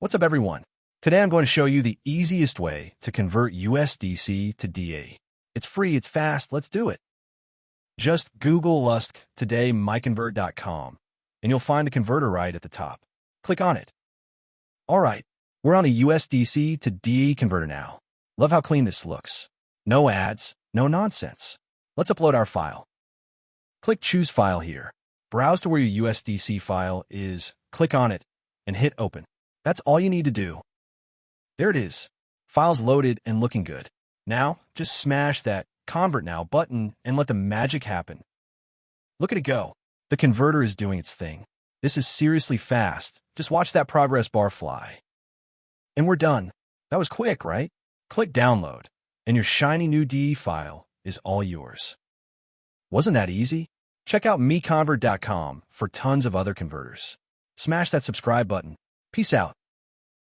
What's up, everyone? Today I'm going to show you the easiest way to convert USDC to DAE. It's free, it's fast, let's do it. Just Google Lusk today MiConvert.com and you'll find the converter right at the top. Click on it. All right, we're on a USDC to DAE converter now. Love how clean this looks. No ads, no nonsense. Let's upload our file. Click Choose File here. Browse to where your USDC file is, click on it, and hit Open. That's all you need to do. There it is. File's loaded and looking good. Now, just smash that Convert Now button and let the magic happen. Look at it go. The converter is doing its thing. This is seriously fast. Just watch that progress bar fly. And we're done. That was quick, right? Click Download, and your shiny new DAE file is all yours. Wasn't that easy? Check out MiConvert.com for tons of other converters. Smash that subscribe button. Peace out.